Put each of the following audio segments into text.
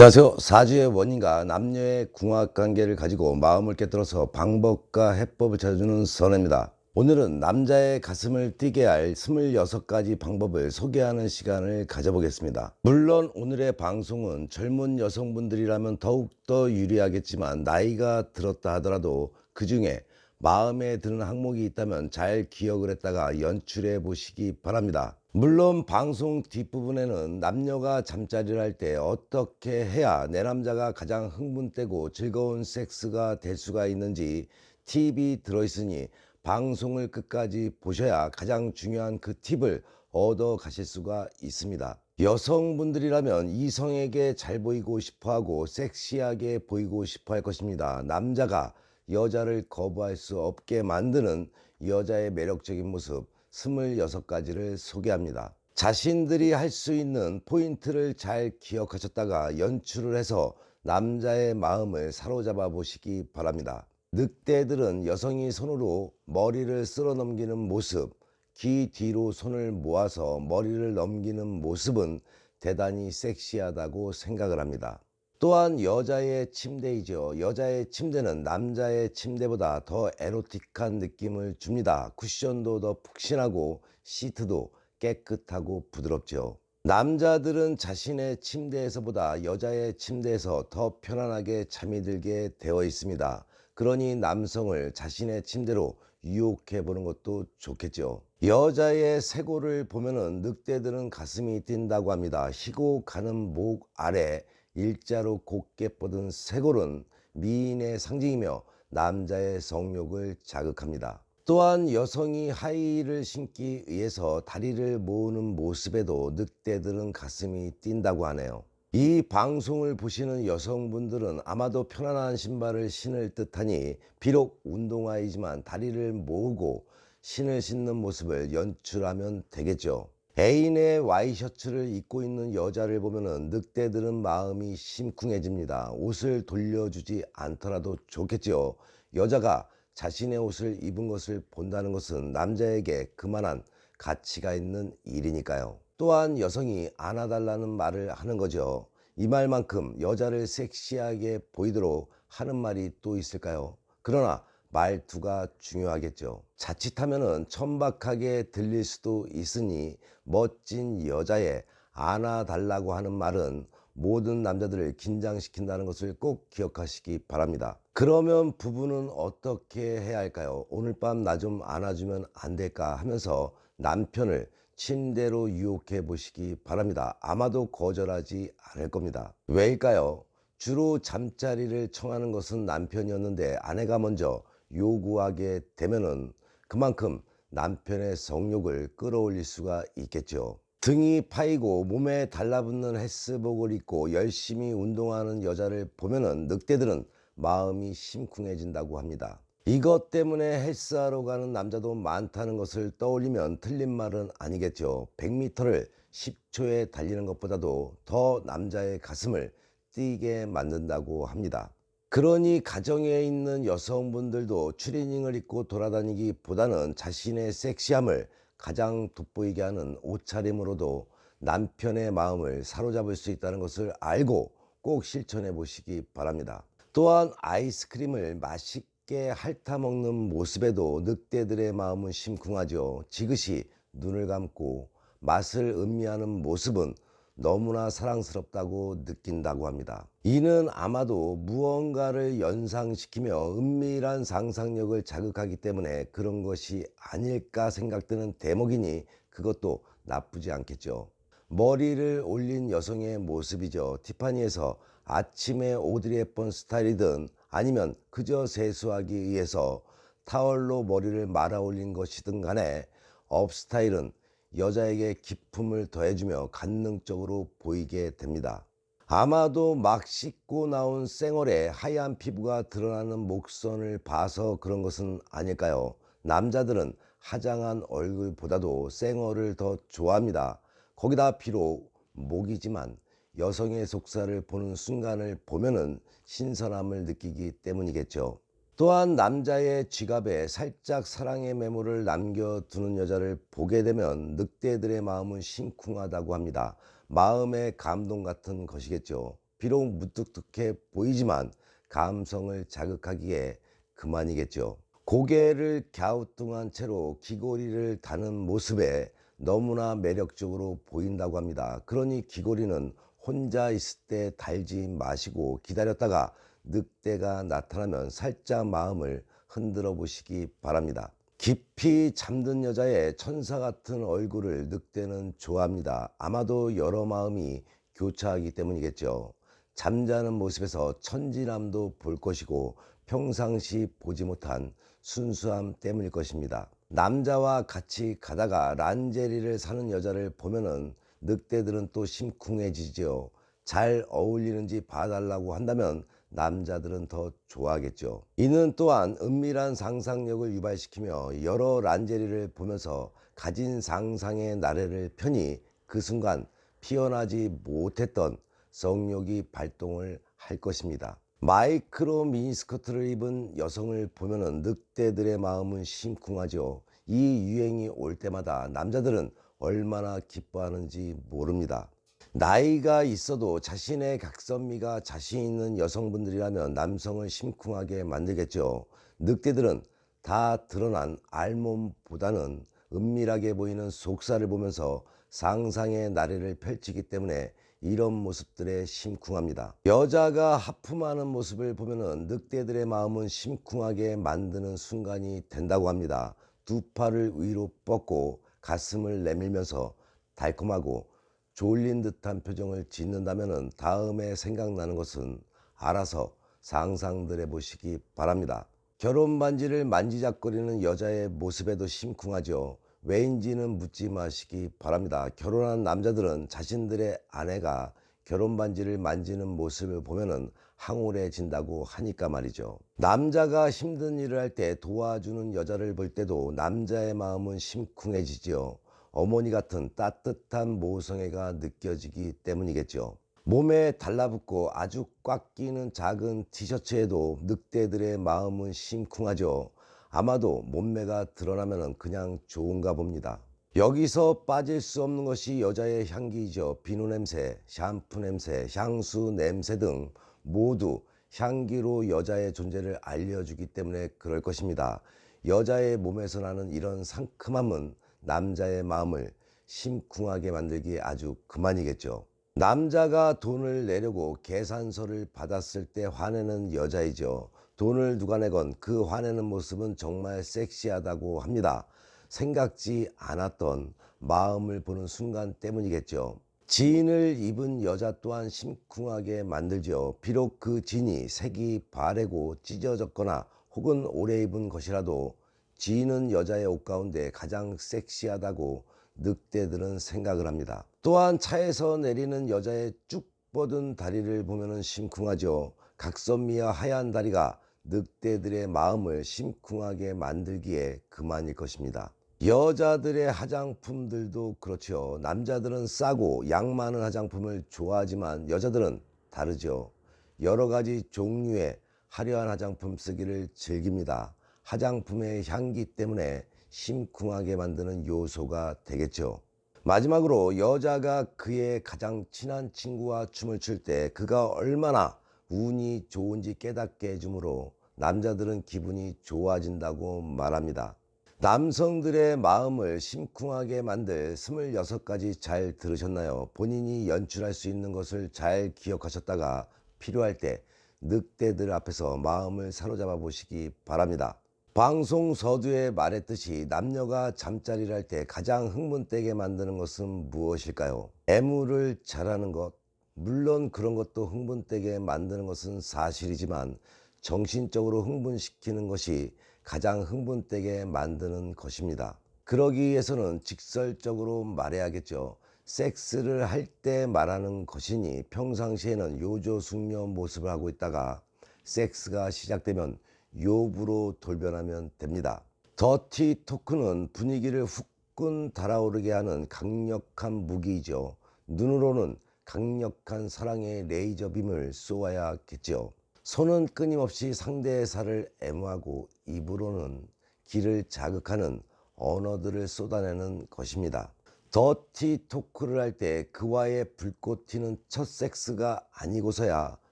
안녕하세요. 사주의 원인과 남녀의 궁합관계를 가지고 마음을 꿰뚫어서 방법과 해법을 찾아주는 선혜입니다. 오늘은 남자의 가슴을 뛰게 할 26가지 방법을 소개하는 시간을 가져보겠습니다. 물론 오늘의 방송은 젊은 여성분들이라면 더욱더 유리하겠지만 나이가 들었다 하더라도 그 중에 마음에 드는 항목이 있다면 잘 기억을 했다가 연출해 보시기 바랍니다. 물론 방송 뒷부분에는 남녀가 잠자리를 할 때 어떻게 해야 내 남자가 가장 흥분되고 즐거운 섹스가 될 수가 있는지 팁이 들어있으니 방송을 끝까지 보셔야 가장 중요한 그 팁을 얻어 가실 수가 있습니다. 여성분들이라면 이성에게 잘 보이고 싶어하고 섹시하게 보이고 싶어 할 것입니다. 남자가 여자를 거부할 수 없게 만드는 여자의 매력적인 모습 26가지를 소개합니다. 자신들이 할 수 있는 포인트를 잘 기억하셨다가 연출을 해서 남자의 마음을 사로잡아 보시기 바랍니다. 늑대들은 여성이 손으로 머리를 쓸어 넘기는 모습, 귀 뒤로 손을 모아서 머리를 넘기는 모습은 대단히 섹시하다고 생각을 합니다. 또한 여자의 침대이죠. 여자의 침대는 남자의 침대보다 더 에로틱한 느낌을 줍니다. 쿠션도 더 푹신하고 시트도 깨끗하고 부드럽죠. 남자들은 자신의 침대에서보다 여자의 침대에서 더 편안하게 잠이 들게 되어 있습니다. 그러니 남성을 자신의 침대로 유혹해 보는 것도 좋겠죠. 여자의 쇄골을 보면은 늑대들은 가슴이 뛴다고 합니다. 희고 가는 목 아래 일자로 곧게 뻗은 쇄골은 미인의 상징이며 남자의 성욕을 자극합니다. 또한 여성이 하이힐을 신기 위해서 다리를 모으는 모습에도 늑대들은 가슴이 뛴다고 하네요. 이 방송을 보시는 여성분들은 아마도 편안한 신발을 신을 듯하니 비록 운동화이지만 다리를 모으고 신을 신는 모습을 연출하면 되겠죠. 애인의 와이셔츠를 입고 있는 여자를 보면 늑대들은 마음이 심쿵해집니다. 옷을 돌려주지 않더라도 좋겠죠. 여자가 자신의 옷을 입은 것을 본다는 것은 남자에게 그만한 가치가 있는 일이니까요. 또한 여성이 안아달라는 말을 하는 거죠. 이 말만큼 여자를 섹시하게 보이도록 하는 말이 또 있을까요? 그러나 말투가 중요하겠죠. 자칫하면 천박하게 들릴 수도 있으니 멋진 여자의 안아달라고 하는 말은 모든 남자들을 긴장시킨다는 것을 꼭 기억하시기 바랍니다. 그러면 부부는 어떻게 해야 할까요? 오늘 밤 나 좀 안아주면 안 될까 하면서 남편을 침대로 유혹해 보시기 바랍니다. 아마도 거절하지 않을 겁니다. 왜일까요? 주로 잠자리를 청하는 것은 남편이었는데 아내가 먼저 요구하게 되면은 그만큼 남편의 성욕을 끌어올릴 수가 있겠죠. 등이 파이고 몸에 달라붙는 헬스복을 입고 열심히 운동하는 여자를 보면은 늑대들은 마음이 심쿵해진다고 합니다. 이것 때문에 헬스하러 가는 남자도 많다는 것을 떠올리면 틀린 말은 아니겠죠. 100m를 10초에 달리는 것보다도 더 남자의 가슴을 뛰게 만든다고 합니다. 그러니 가정에 있는 여성분들도 추리닝을 입고 돌아다니기보다는 자신의 섹시함을 가장 돋보이게 하는 옷차림으로도 남편의 마음을 사로잡을 수 있다는 것을 알고 꼭 실천해 보시기 바랍니다. 또한 아이스크림을 맛있게 핥아먹는 모습에도 늑대들의 마음은 심쿵하죠. 지그시 눈을 감고 맛을 음미하는 모습은 너무나 사랑스럽다고 느낀다고 합니다. 이는 아마도 무언가를 연상시키며 은밀한 상상력을 자극하기 때문에 그런 것이 아닐까 생각되는 대목이니 그것도 나쁘지 않겠죠. 머리를 올린 여성의 모습이죠. 티파니에서 아침에 오드리 헵번 스타일이든 아니면 그저 세수하기 위해서 타월로 머리를 말아 올린 것이든 간에 업 스타일은 여자에게 기품을 더해주며 관능적으로 보이게 됩니다. 아마도 막 씻고 나온 쌩얼에 하얀 피부가 드러나는 목선을 봐서 그런 것은 아닐까요? 남자들은 화장한 얼굴보다도 쌩얼을 더 좋아합니다. 거기다 비록 목이지만 여성의 속살을 보는 순간을 보면은 신선함을 느끼기 때문이겠죠. 또한 남자의 지갑에 살짝 사랑의 메모를 남겨두는 여자를 보게 되면 늑대들의 마음은 심쿵하다고 합니다. 마음의 감동 같은 것이겠죠. 비록 무뚝뚝해 보이지만 감성을 자극하기에 그만이겠죠. 고개를 갸우뚱한 채로 귀고리를 다는 모습에 너무나 매력적으로 보인다고 합니다. 그러니 귀고리는 혼자 있을 때 달지 마시고 기다렸다가 늑대가 나타나면 살짝 마음을 흔들어 보시기 바랍니다. 깊이 잠든 여자의 천사 같은 얼굴을 늑대는 좋아합니다. 아마도 여러 마음이 교차하기 때문이겠죠. 잠자는 모습에서 천지남도 볼 것이고 평상시 보지 못한 순수함 때문일 것입니다. 남자와 같이 가다가 란제리를 사는 여자를 보면은 늑대들은 또 심쿵해지죠. 잘 어울리는지 봐달라고 한다면 남자들은 더 좋아하겠죠. 이는 또한 은밀한 상상력을 유발시키며 여러 란제리를 보면서 가진 상상의 나래를 펴니 그 순간 피어나지 못했던 성욕이 발동을 할 것입니다. 마이크로 미니스커트를 입은 여성을 보면은 늑대들의 마음은 심쿵하죠. 이 유행이 올 때마다 남자들은 얼마나 기뻐하는지 모릅니다. 나이가 있어도 자신의 각선미가 자신 있는 여성분들이라면 남성을 심쿵하게 만들겠죠. 늑대들은 다 드러난 알몸보다는 은밀하게 보이는 속살을 보면서 상상의 나래를 펼치기 때문에 이런 모습들에 심쿵합니다. 여자가 하품하는 모습을 보면은 늑대들의 마음은 심쿵하게 만드는 순간이 된다고 합니다. 두 팔을 위로 뻗고 가슴을 내밀면서 달콤하고 졸린 듯한 표정을 짓는다면 다음에 생각나는 것은 알아서 상상들 해보시기 바랍니다. 결혼 반지를 만지작거리는 여자의 모습에도 심쿵하죠. 왜인지는 묻지 마시기 바랍니다. 결혼한 남자들은 자신들의 아내가 결혼 반지를 만지는 모습을 보면은 황홀해진다고 하니까 말이죠. 남자가 힘든 일을 할 때 도와주는 여자를 볼 때도 남자의 마음은 심쿵해지죠. 어머니 같은 따뜻한 모성애가 느껴지기 때문이겠죠. 몸에 달라붙고 아주 꽉 끼는 작은 티셔츠에도 늑대들의 마음은 심쿵하죠. 아마도 몸매가 드러나면 그냥 좋은가 봅니다. 여기서 빠질 수 없는 것이 여자의 향기이죠. 비누 냄새, 샴푸 냄새, 향수 냄새 등 모두 향기로 여자의 존재를 알려주기 때문에 그럴 것입니다. 여자의 몸에서 나는 이런 상큼함은 남자의 마음을 심쿵하게 만들기 아주 그만이겠죠. 남자가 돈을 내려고 계산서를 받았을 때 화내는 여자이죠. 돈을 누가 내건 그 화내는 모습은 정말 섹시하다고 합니다. 생각지 않았던 마음을 보는 순간 때문이겠죠. 진을 입은 여자 또한 심쿵하게 만들죠. 비록 그 진이 색이 바래고 찢어졌거나 혹은 오래 입은 것이라도 진은 여자의 옷 가운데 가장 섹시하다고 늑대들은 생각을 합니다. 또한 차에서 내리는 여자의 쭉 뻗은 다리를 보면 심쿵하죠. 각선미와 하얀 다리가 늑대들의 마음을 심쿵하게 만들기에 그만일 것입니다. 여자들의 화장품들도 그렇죠. 남자들은 싸고 양 많은 화장품을 좋아하지만 여자들은 다르죠. 여러 가지 종류의 화려한 화장품 쓰기를 즐깁니다. 화장품의 향기 때문에 심쿵하게 만드는 요소가 되겠죠. 마지막으로 여자가 그의 가장 친한 친구와 춤을 출 때 그가 얼마나 운이 좋은지 깨닫게 해주므로 남자들은 기분이 좋아진다고 말합니다. 남성들의 마음을 심쿵하게 만들 26가지 잘 들으셨나요? 본인이 연출할 수 있는 것을 잘 기억하셨다가 필요할 때 늑대들 앞에서 마음을 사로잡아 보시기 바랍니다. 방송 서두에 말했듯이 남녀가 잠자리를 할 때 가장 흥분되게 만드는 것은 무엇일까요? 애무를 잘하는 것, 물론 그런 것도 흥분되게 만드는 것은 사실이지만 정신적으로 흥분시키는 것이 가장 흥분되게 만드는 것입니다. 그러기 위해서는 직설적으로 말해야겠죠. 섹스를 할 때 말하는 것이니 평상시에는 요조숙녀 모습을 하고 있다가 섹스가 시작되면 욕으로 돌변하면 됩니다. 더티 토크는 분위기를 후끈 달아오르게 하는 강력한 무기이죠. 눈으로는 강력한 사랑의 레이저 빔을 쏘아야겠죠. 손은 끊임없이 상대의 살을 애무하고 입으로는 기를 자극하는 언어들을 쏟아내는 것입니다. 더티 토크를 할 때 그와의 불꽃 튀는 첫 섹스가 아니고서야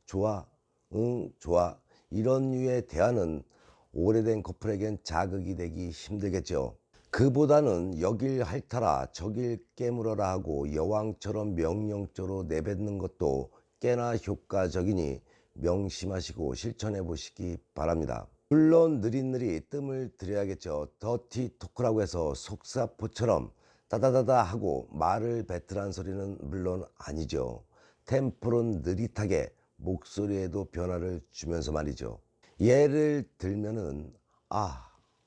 좋아, 응, 좋아, 이런 류의 대화는 오래된 커플에겐 자극이 되기 힘들겠죠. 그보다는 여길 핥아라 저길 깨물어라 하고 여왕처럼 명령조로 내뱉는 것도 꽤나 효과적이니 명심하시고 실천해 보시기 바랍니다. 물론 느릿느릿 뜸을 들여야겠죠. 더티 토크라고 해서 속사포처럼 다다다다 하고 말을 뱉으란 소리는 물론 아니죠. 템포는 느릿하게 목소리에도 변화를 주면서 말이죠. 예를 들면은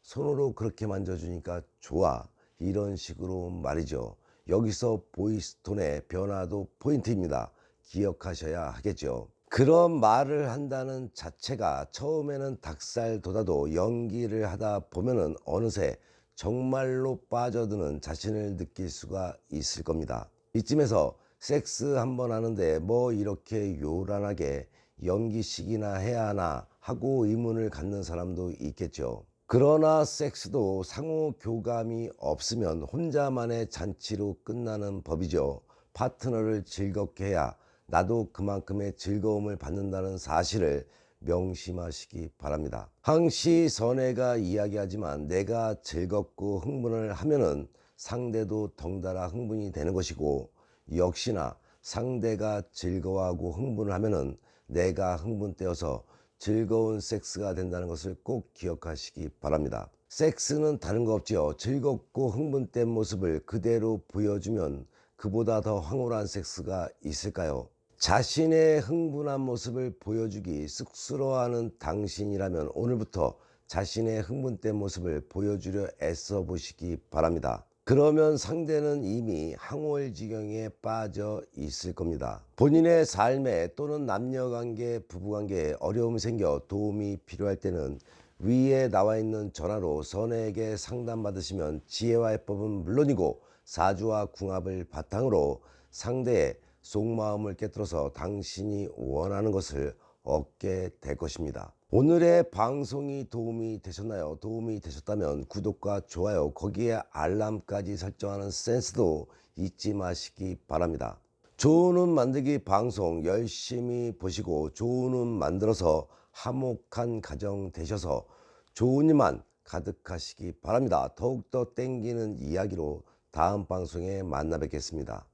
손으로 그렇게 만져주니까 좋아, 이런 식으로 말이죠. 여기서 보이스톤의 변화도 포인트입니다. 기억하셔야 하겠죠. 그런 말을 한다는 자체가 처음에는 닭살 돋아도 연기를 하다 보면은 어느새 정말로 빠져드는 자신을 느낄 수가 있을 겁니다. 이쯤에서 섹스 한번 하는데 뭐 이렇게 요란하게 연기식이나 해야 하나 하고 의문을 갖는 사람도 있겠죠. 그러나 섹스도 상호 교감이 없으면 혼자만의 잔치로 끝나는 법이죠. 파트너를 즐겁게 해야 나도 그만큼의 즐거움을 받는다는 사실을 명심하시기 바랍니다. 항시 선혜가 이야기하지만 내가 즐겁고 흥분을 하면은 상대도 덩달아 흥분이 되는 것이고, 역시나 상대가 즐거워하고 흥분을 하면은 내가 흥분되어서 즐거운 섹스가 된다는 것을 꼭 기억하시기 바랍니다. 섹스는 다른 거 없죠. 즐겁고 흥분된 모습을 그대로 보여주면 그보다 더 황홀한 섹스가 있을까요? 자신의 흥분한 모습을 보여주기 쑥스러워하는 당신이라면 오늘부터 자신의 흥분된 모습을 보여주려 애써 보시기 바랍니다. 그러면 상대는 이미 항월지경에 빠져 있을 겁니다. 본인의 삶에 또는 남녀관계, 부부관계에 어려움이 생겨 도움이 필요할 때는 위에 나와 있는 전화로 선혜에게 상담받으시면 지혜와 해법은 물론이고 사주와 궁합을 바탕으로 상대의 속마음을 깨뜨려서 당신이 원하는 것을 얻게 될 것입니다. 오늘의 방송이 도움이 되셨나요? 도움이 되셨다면 구독과 좋아요, 거기에 알람까지 설정하는 센스도 잊지 마시기 바랍니다. 좋은 옷 만들기 방송 열심히 보시고 좋은 옷 만들어서 화목한 가정 되셔서 좋은 일만 가득하시기 바랍니다. 더욱더 땡기는 이야기로 다음 방송에 만나 뵙겠습니다.